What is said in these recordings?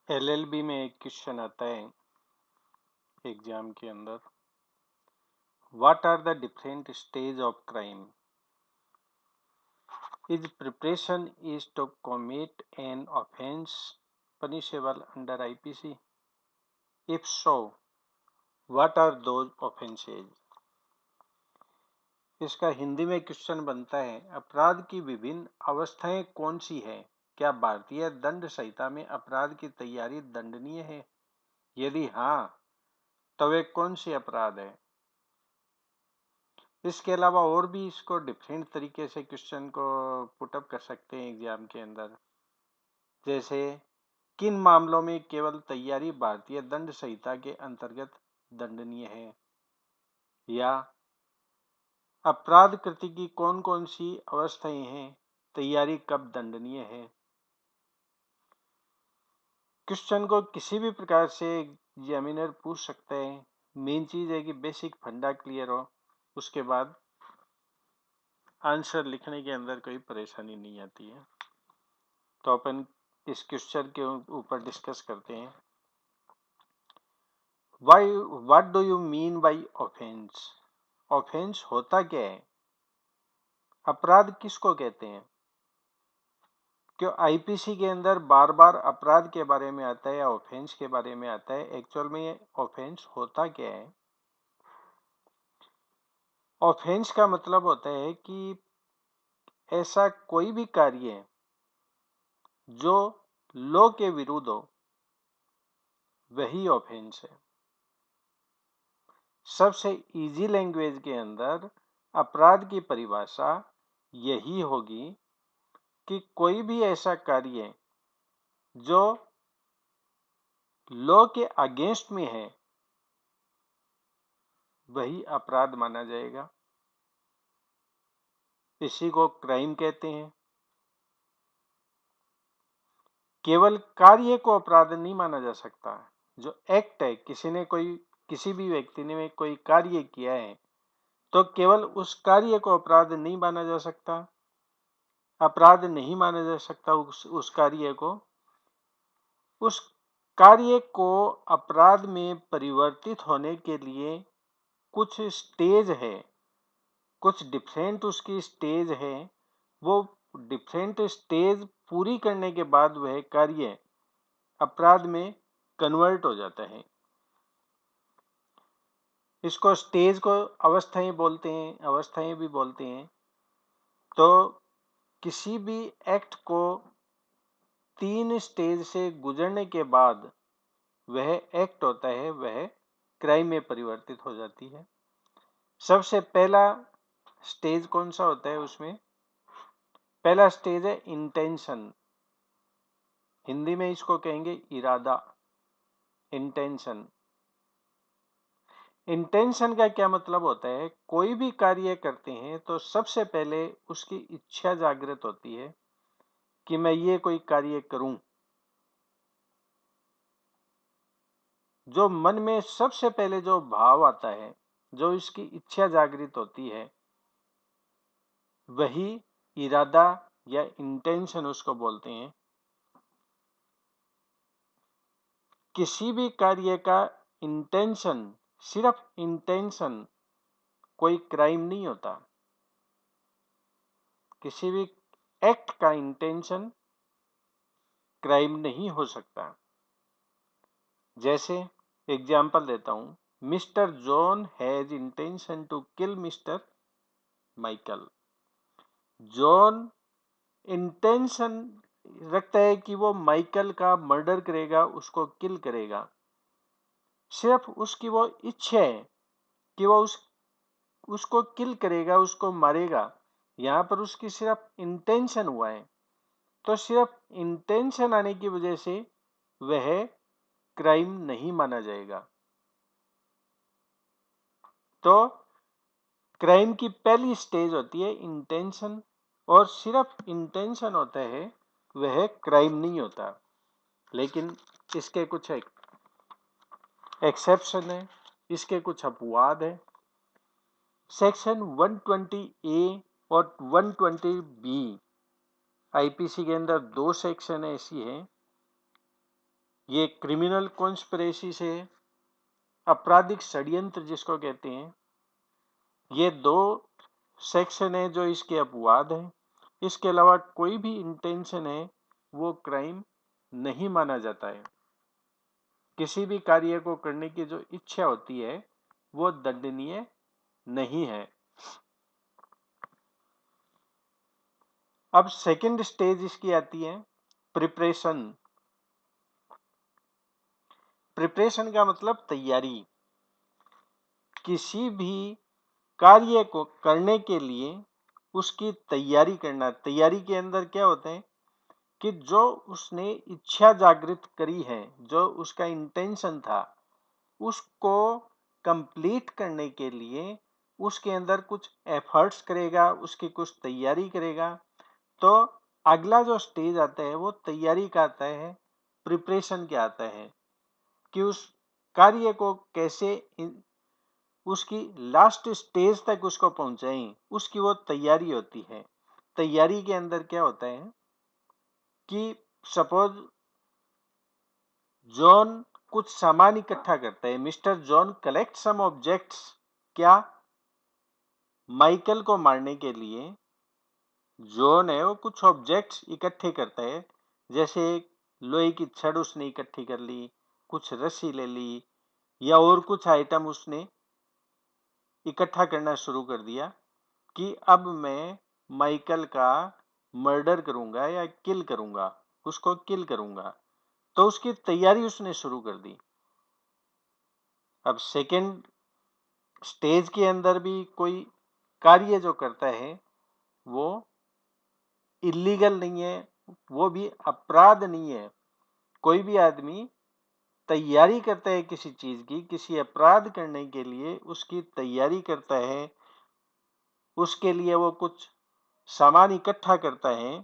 LLB में एक question आता है एग्जाम के अंदर। What are the different stage of crime? Is preparation is to commit an offence punishable under IPC? If so, what are those offences? इसका हिंदी में question बनता है, अपराध की विभिन्न अवस्थाएं कौन सी है? क्या भारतीय दंड संहिता में अपराध की तैयारी दंडनीय है? यदि हाँ, तो वे कौन से अपराध है? इसके अलावा और भी इसको डिफरेंट तरीके से क्वेश्चन को पुटअप कर सकते हैं एग्जाम के अंदर। जैसे, किन मामलों में केवल तैयारी भारतीय दंड संहिता के अंतर्गत दंडनीय है? या अपराध कृति की कौन कौन सी अवस्थाएं हैं, तैयारी कब दंडनीय है? क्वेश्चन को किसी भी प्रकार से एग्जामिनर पूछ सकता है। मेन चीज है कि बेसिक फंडा क्लियर हो, उसके बाद आंसर लिखने के अंदर कोई परेशानी नहीं आती है। तो अपन इस क्वेश्चन के ऊपर डिस्कस करते हैं। What do you mean by offence? Offence होता क्या है? अपराध किसको कहते हैं? क्यों आईपीसी के अंदर बार बार अपराध के बारे में आता है या ऑफेंस के बारे में आता है? एक्चुअल में ये ऑफेंस होता क्या है? ऑफेंस का मतलब होता है कि ऐसा कोई भी कार्य जो लॉ के विरुद्ध हो, वही ऑफेंस है। सबसे इजी लैंग्वेज के अंदर अपराध की परिभाषा यही होगी कि कोई भी ऐसा कार्य जो लॉ के अगेंस्ट में है, वही अपराध माना जाएगा। इसी को क्राइम कहते हैं। केवल कार्य को अपराध नहीं माना जा सकता। जो एक्ट है, किसी भी व्यक्ति ने कोई कार्य किया है, तो केवल उस कार्य को अपराध नहीं माना जा सकता। अपराध नहीं माना जा सकता उस कार्य को। उस कार्य को अपराध में परिवर्तित होने के लिए कुछ स्टेज है, कुछ डिफरेंट उसकी स्टेज है। वो डिफरेंट स्टेज पूरी करने के बाद वह कार्य अपराध में कन्वर्ट हो जाता है। इसको स्टेज को अवस्थाएं बोलते हैं, अवस्थाएं भी बोलते हैं। तो किसी भी एक्ट को 3 स्टेज से गुजरने के बाद वह एक्ट होता है, वह क्राइम में परिवर्तित हो जाती है। सबसे पहला स्टेज कौन सा होता है? उसमें पहला स्टेज है इंटेंशन। हिंदी में इसको कहेंगे इरादा, इंटेंशन। इंटेंशन का क्या मतलब होता है? कोई भी कार्य करते हैं तो सबसे पहले उसकी इच्छा जागृत होती है कि मैं ये कोई कार्य करूं। जो मन में सबसे पहले जो भाव आता है, जो इसकी इच्छा जागृत होती है, वही इरादा या इंटेंशन उसको बोलते हैं। किसी भी कार्य का इंटेंशन, सिर्फ इंटेंशन, कोई क्राइम नहीं होता। किसी भी एक्ट का इंटेंशन क्राइम नहीं हो सकता। जैसे एग्जाम्पल देता हूं, mister John has intention to kill mister Michael. John intention रखता है कि वो माइकल का मर्डर करेगा, उसको किल करेगा। सिर्फ उसकी वो इच्छा है कि वो उसको किल करेगा, उसको मारेगा। यहां पर उसकी सिर्फ इंटेंशन हुआ है। तो सिर्फ इंटेंशन आने की वजह से वह क्राइम नहीं माना जाएगा। तो क्राइम की पहली स्टेज होती है इंटेंशन, और सिर्फ इंटेंशन होता है, वह क्राइम नहीं होता। लेकिन इसके कुछ एक्सेप्शन है, इसके कुछ अपवाद है। सेक्शन 120A और 120B आईपीसी के अंदर 2 सेक्शन ऐसी हैं ये क्रिमिनल कॉन्स्पिरेसी से, आपराधिक षड्यंत्र जिसको कहते हैं, ये 2 सेक्शन है जो इसके अपवाद हैं। इसके अलावा कोई भी इंटेंशन है वो क्राइम नहीं माना जाता है। किसी भी कार्य को करने की जो इच्छा होती है वो दंडनीय नहीं है। अब सेकंड स्टेज इसकी आती है प्रिपरेशन। प्रिपरेशन का मतलब तैयारी। किसी भी कार्य को करने के लिए उसकी तैयारी करना। तैयारी के अंदर क्या होता है कि जो उसने इच्छा जागृत करी है, जो उसका इंटेंशन था, उसको कंप्लीट करने के लिए उसके अंदर कुछ एफर्ट्स करेगा, उसकी कुछ तैयारी करेगा। तो अगला जो स्टेज आता है वो तैयारी का आता है, प्रिपरेशन क्या आता है कि उस कार्य को कैसे उसकी लास्ट स्टेज तक उसको पहुंचाएं, उसकी वो तैयारी होती है। तैयारी के अंदर क्या होता है कि सपोज जॉन कुछ सामान इकट्ठा करता है। Mister John collect some objects. क्या माइकल को मारने के लिए जॉन है वो कुछ ऑब्जेक्ट्स इकट्ठे करता है। जैसे एक लोहे की छड़ उसने इकट्ठी कर ली, कुछ रस्सी ले ली, या और कुछ आइटम उसने इकट्ठा करना शुरू कर दिया कि अब मैं माइकल का मर्डर करूंगा या किल करूंगा, उसको किल करूंगा। तो उसकी तैयारी उसने शुरू कर दी। अब सेकेंड स्टेज के अंदर भी कोई कार्य जो करता है वो इलीगल नहीं है, वो भी अपराध नहीं है। कोई भी आदमी तैयारी करता है किसी चीज की, किसी अपराध करने के लिए उसकी तैयारी करता है, उसके लिए वो कुछ सामान इकट्ठा करता है,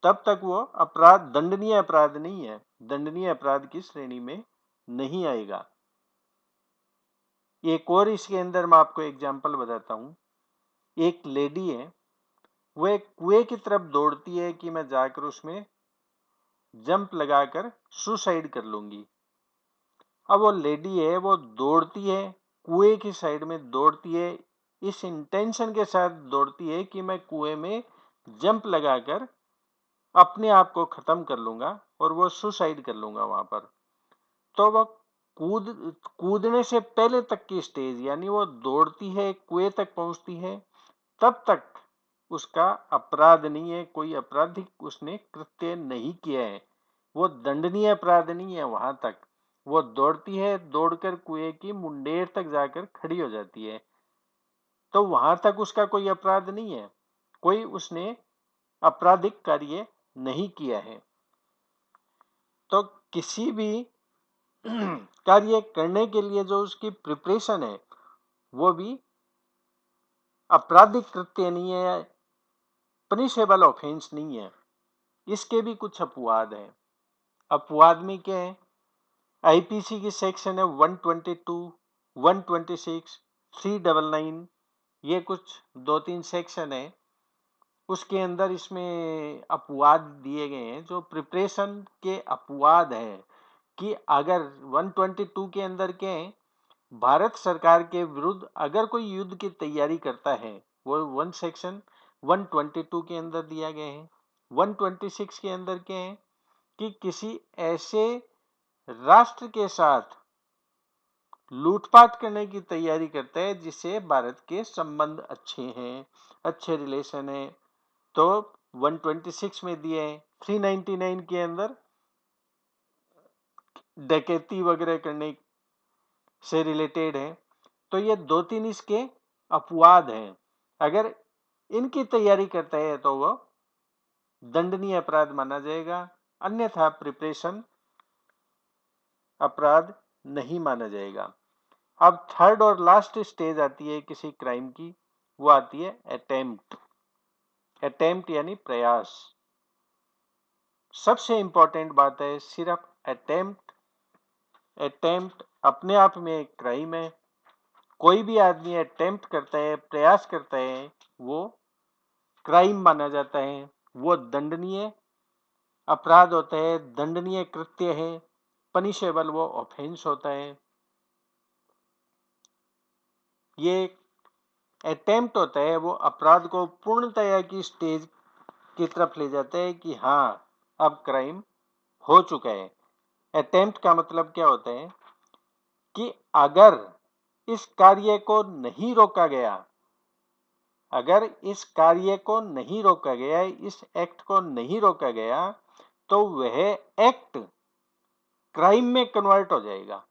तब तक वो अपराध दंडनीय अपराध नहीं है, दंडनीय अपराध की श्रेणी में नहीं आएगा। एक और इसके अंदर मैं आपको एग्जांपल बताता हूं। एक लेडी है, वो एक कुएं की तरफ दौड़ती है कि मैं जाकर उसमें जंप लगाकर सुसाइड कर लूंगी। अब वो लेडी है वो दौड़ती है, कुएं की साइड में दौड़ती है, इस इंटेंशन के साथ दौड़ती है कि मैं कुएं में जंप लगाकर अपने आप को खत्म कर लूंगा और वो सुसाइड कर लूंगा वहां पर। तो वो कूद कूदने से पहले तक की स्टेज, यानी वो दौड़ती है, कुएं तक पहुंचती है, तब तक उसका अपराध नहीं है, कोई आपराधिक उसने कृत्य नहीं किया है, वो दंडनीय अपराध नहीं है। वहां तक वो दौड़ती है, दौड़कर कुएं की मुंडेर तक जाकर खड़ी हो जाती है, तो वहां तक उसका कोई अपराध नहीं है, कोई उसने आपराधिक कार्य नहीं किया है। तो किसी भी कार्य करने के लिए जो उसकी प्रिपरेशन है वो भी आपराधिक कृत्य नहीं है, पनिशेबल ऑफेंस नहीं है। इसके भी कुछ अपवाद हैं। अपवाद में क्या है, आईपीसी की सेक्शन है 122, 126, 399, ये कुछ 2-3 सेक्शन है, उसके अंदर इसमें अपवाद दिए गए हैं जो प्रिपरेशन के अपवाद हैं। कि अगर 122 के अंदर क्या है, भारत सरकार के विरुद्ध अगर कोई युद्ध की तैयारी करता है, वो वन सेक्शन 122 के अंदर दिया गया है। 126 के अंदर क्या है कि किसी ऐसे राष्ट्र के साथ लूटपाट करने की तैयारी करता है जिससे भारत के संबंध अच्छे हैं, अच्छे रिलेशन है, तो 126 में दिए हैं। 399 के अंदर डकैती वगैरह करने से रिलेटेड है। तो ये 2-3 इसके अपवाद हैं। अगर इनकी तैयारी करता है तो वो दंडनीय अपराध माना जाएगा, अन्यथा प्रिपरेशन अपराध नहीं माना जाएगा। अब थर्ड और लास्ट स्टेज आती है किसी क्राइम की, वो आती है अटेम्प्ट। अटेम्प्ट यानी प्रयास। सबसे इंपॉर्टेंट बात है, सिर्फ अटेम्प्ट, अटेम्प्ट अपने आप में एक क्राइम है। कोई भी आदमी अटेम्प्ट करता है, प्रयास करता है, वो क्राइम माना जाता है, वो दंडनीय अपराध होता है, दंडनीय कृत्य है। पनिशेबल वो ऑफेंस होता है। ये अटेम्प्ट होता है वो अपराध को पूर्णतया की स्टेज की तरफ ले जाता है कि हाँ, अब क्राइम हो चुका है। अटेम्प्ट का मतलब क्या होता है कि अगर इस कार्य को नहीं रोका गया, अगर इस कार्य को नहीं रोका गया, इस एक्ट को नहीं रोका गया, तो वह एक्ट क्राइम में कन्वर्ट हो जाएगा।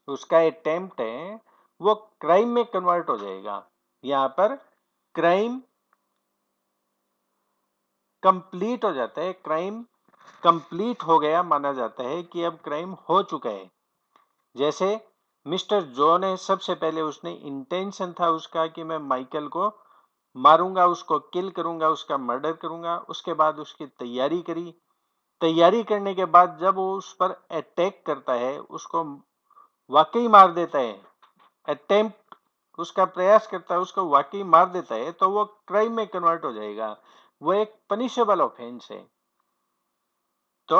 उसका अटेम्प्ट है वो क्राइम में कन्वर्ट हो जाएगा। यहां पर क्राइम कंप्लीट हो जाता है, क्राइम कंप्लीट हो गया माना जाता है कि अब क्राइम हो चुका है। जैसे मिस्टर जॉन है, सबसे पहले उसने इंटेंशन था उसका कि मैं माइकल को मारूंगा, उसको किल करूंगा, उसका मर्डर करूंगा। उसके बाद उसकी तैयारी करी। तैयारी करने के बाद जब वो उस पर अटैक करता है, उसको वाकई मार देता है, अटेम्प्ट उसका प्रयास करता है, उसको वाकई मार देता है, तो वो क्राइम में कन्वर्ट हो जाएगा। वो एक पनिशेबल ऑफेंस है। तो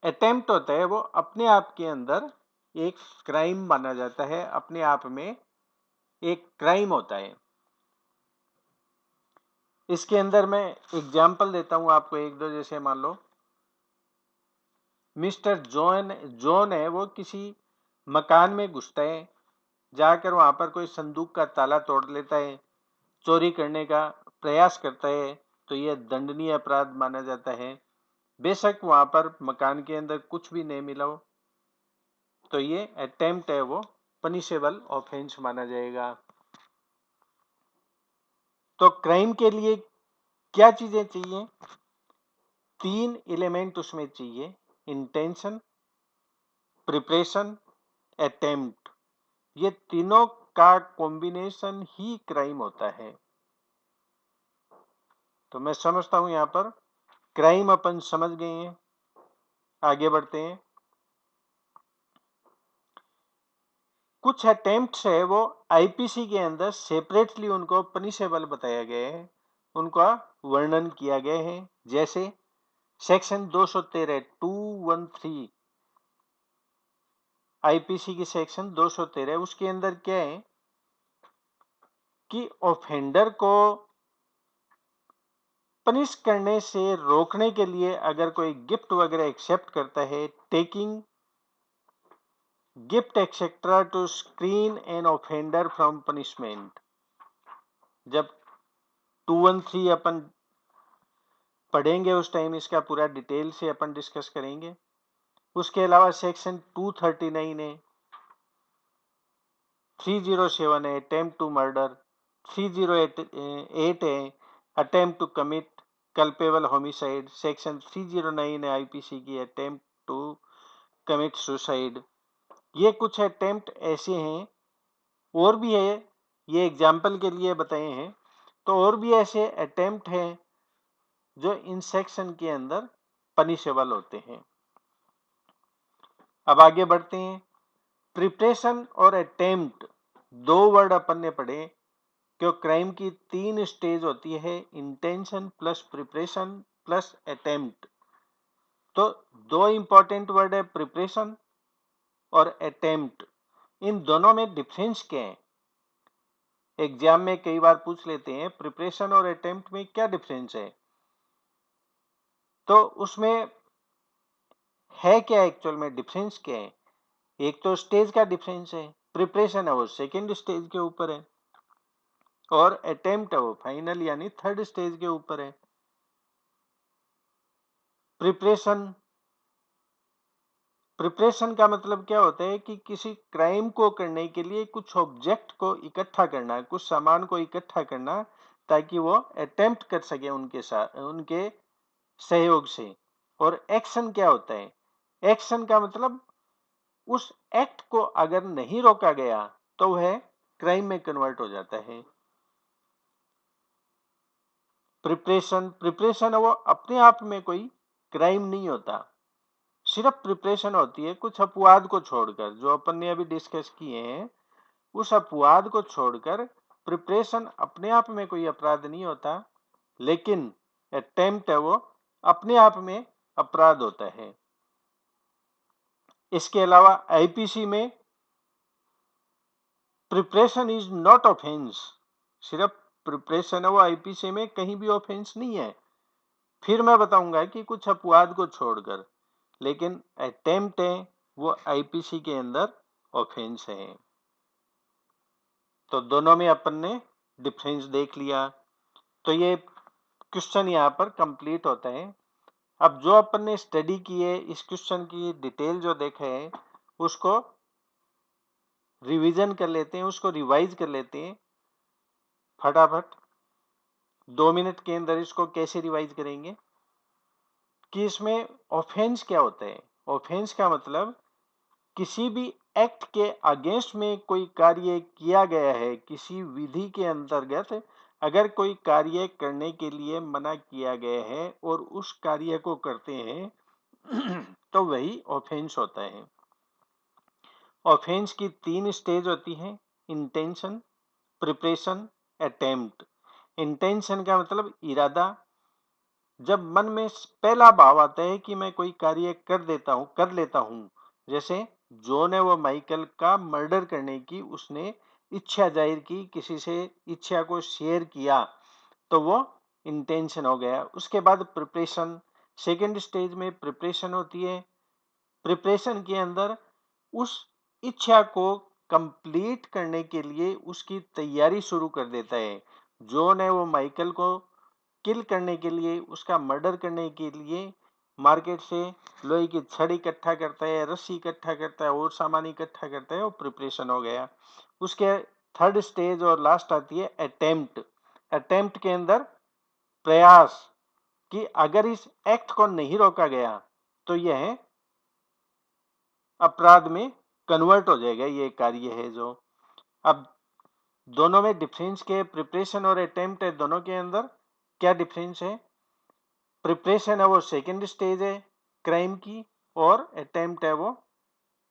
अटेम्प्ट होता है वो अपने आप के अंदर एक क्राइम माना जाता है, अपने आप में एक क्राइम होता है। इसके अंदर मैं एग्जाम्पल देता हूं आपको एक दो। जैसे मान लो मिस्टर जॉन जॉन है वो किसी मकान में घुसता है, जाकर वहां पर कोई संदूक का ताला तोड़ लेता है, चोरी करने का प्रयास करता है, तो यह दंडनीय अपराध माना जाता है। बेशक वहां पर मकान के अंदर कुछ भी नहीं मिला हो, तो ये अटेम्प्ट है वो पनिशेबल ऑफेंस माना जाएगा। तो क्राइम के लिए क्या चीजें चाहिए? 3 एलिमेंट उसमें चाहिए: इंटेंशन, प्रिपरेशन, अटेम्प्ट। ये तीनों का कॉम्बिनेशन ही क्राइम होता है। तो मैं समझता हूं यहां पर क्राइम अपन समझ गए हैं। आगे बढ़ते हैं। कुछ अटेम्प्ट्स है वो आईपीसी के अंदर सेपरेटली उनको पनिशेबल बताया गया है, उनका वर्णन किया गया है। जैसे सेक्शन 213 213 आईपीसी की सेक्शन 213, उसके अंदर क्या है कि ऑफेंडर को पनिश करने से रोकने के लिए अगर कोई गिफ्ट वगैरह एक्सेप्ट करता है, taking gift etcetera to screen an offender from punishment. जब 213 अपन पढ़ेंगे उस टाइम इसका पूरा डिटेल से अपन डिस्कस करेंगे। उसके अलावा सेक्शन 239 है, 307 है अटेम्प्ट टू मर्डर, 308 है attempt to commit culpable homicide, section 309 है आईपीसी की अटेम्प्ट टू कमिट सुसाइड। ये कुछ अटेम्प्ट ऐसे हैं, और भी है, ये एग्जाम्पल के लिए बताए हैं। तो और भी ऐसे अटेम्प्ट हैं जो इन सेक्शन के अंदर पनिशेबल होते हैं। अब आगे बढ़ते हैं। प्रिपरेशन और अटेम्प्ट, दो वर्ड अपन ने पढ़े। क्यों क्राइम की 3 स्टेज होती है: intention plus preparation plus attempt. तो दो इंपॉर्टेंट वर्ड है, प्रिपरेशन और अटेम्प्ट। इन दोनों में डिफरेंस क्या है? एग्जाम में कई बार पूछ लेते हैं प्रिपरेशन और अटेम्प्ट में क्या डिफरेंस है। तो उसमें है क्या, एक्चुअल में डिफरेंस क्या है? एक तो स्टेज का डिफरेंस है, प्रिपरेशन है वो सेकेंड स्टेज के ऊपर है, और अटेम्प्ट है वो फाइनल यानी थर्ड स्टेज के ऊपर है। प्रिपरेशन प्रिपरेशन का मतलब क्या होता है कि किसी क्राइम को करने के लिए कुछ ऑब्जेक्ट को इकट्ठा करना, कुछ सामान को इकट्ठा करना, ताकि वो अटेम्प्ट कर सके उनके साथ, उनके सहयोग से। और एक्शन क्या होता है? एक्शन का मतलब उस एक्ट को अगर नहीं रोका गया तो वह क्राइम में कन्वर्ट हो जाता है। प्रिपरेशन है वो अपने आप में कोई क्राइम नहीं होता, सिर्फ प्रिपरेशन होती है कुछ अपवाद को छोड़कर, जो अपन ने अभी डिस्कस किए हैं। उस अपवाद को छोड़कर प्रिपरेशन अपने आप में कोई अपराध नहीं होता, लेकिन अटेम्प्ट है वो अपने आप में अपराध होता है। इसके अलावा आईपीसी में प्रिपरेशन इज नॉट ऑफेंस, सिर्फ प्रिपरेशन है वो आईपीसी में, कहीं भी ऑफेंस नहीं है। फिर मैं बताऊंगा कि कुछ अपवाद को छोड़कर, लेकिन अटेम्प्ट है वो आईपीसी के अंदर ऑफेंस है। तो दोनों में अपन ने डिफरेंस देख लिया। तो ये क्वेश्चन यहाँ पर कंप्लीट होता है। अब जो अपन ने स्टडी की है, इस क्वेश्चन की डिटेल जो देखे है, उसको रिवीजन कर लेते हैं, उसको रिवाइज कर लेते हैं फटाफट। 2 मिनट के अंदर इसको कैसे रिवाइज करेंगे कि इसमें ऑफेंस क्या होता है। ऑफेंस का मतलब किसी भी एक्ट के अगेंस्ट में कोई कार्य किया गया है, किसी विधि के अंतर्गत अगर कोई कार्य करने के लिए मना किया गया है और उस कार्य को करते हैं तो वही ऑफेंस होता है। ऑफेंस की 3 स्टेज होती है, इंटेंशन, प्रिपरेशन, अटेम्प्ट। इंटेंशन का मतलब इरादा, जब मन में पहला भाव आता है कि मैं कोई कार्य कर लेता हूं, जैसे जो ने वो माइकल का मर्डर करने की उसने इच्छा जाहिर की, किसी से इच्छा को शेयर किया, तो वो इंटेंशन हो गया। उसके बाद प्रिपरेशन, सेकेंड स्टेज में प्रिपरेशन होती है। प्रिपरेशन के अंदर उस इच्छा को कंप्लीट करने के लिए उसकी तैयारी शुरू कर देता है। जो ने वो माइकल को किल करने के लिए, उसका मर्डर करने के लिए मार्केट से लोहे की छड़ इकट्ठा करता है, रस्सी इकट्ठा करता है और सामान इकट्ठा करता है, वो प्रिपरेशन हो गया। उसके थर्ड स्टेज और लास्ट आती है अटेम्प्ट। अटेम्प्ट के अंदर प्रयास, कि अगर इस एक्ट को नहीं रोका गया तो यह अपराध में कन्वर्ट हो जाएगा, ये कार्य है जो। अब दोनों में डिफरेंस के, प्रिपरेशन और अटेम्प्ट है, दोनों के अंदर क्या डिफरेंस है। प्रिपरेशन है वो सेकंड स्टेज है क्राइम की, और अटेम्प्ट है वो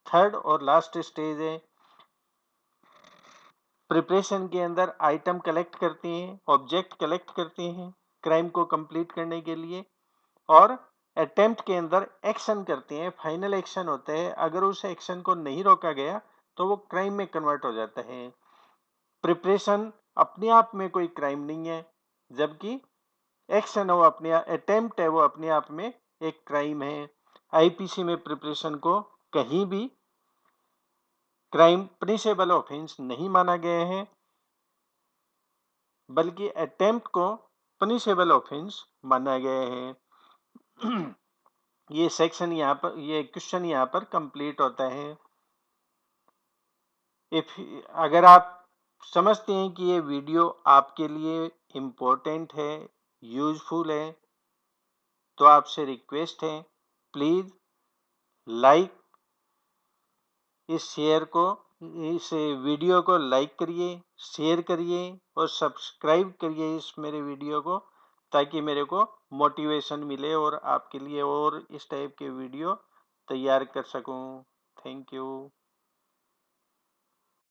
थर्ड और लास्ट स्टेज है। प्रिपरेशन के अंदर आइटम कलेक्ट करते हैं, ऑब्जेक्ट कलेक्ट करते हैं क्राइम को कंप्लीट करने के लिए, और अटेम्प्ट के अंदर एक्शन करते हैं, फाइनल एक्शन होता है। अगर उस एक्शन को नहीं रोका गया तो वो क्राइम में कन्वर्ट हो जाता है। प्रिपरेशन अपने आप में कोई क्राइम नहीं है, जबकि एक्शन है वो अपने, अटेम्प्ट है वो अपने आप में एक क्राइम है। आईपीसी में प्रिपरेशन को कहीं भी क्राइम पनिशेबल ऑफेंस नहीं माना गया है, बल्कि अटेम्प्ट को पनिशेबल ऑफेंस माना गया है। ये सेक्शन यहाँ पर, ये क्वेश्चन यहाँ पर कंप्लीट होता है। इफ अगर आप समझते हैं कि ये वीडियो आपके लिए इम्पोर्टेंट है, यूजफुल है, तो आपसे रिक्वेस्ट है, प्लीज लाइक इस वीडियो को लाइक करिए, शेयर करिए और सब्सक्राइब करिए इस मेरे वीडियो को, ताकि मेरे को मोटिवेशन मिले और आपके लिए और इस टाइप के वीडियो तैयार कर सकूं। Thank you.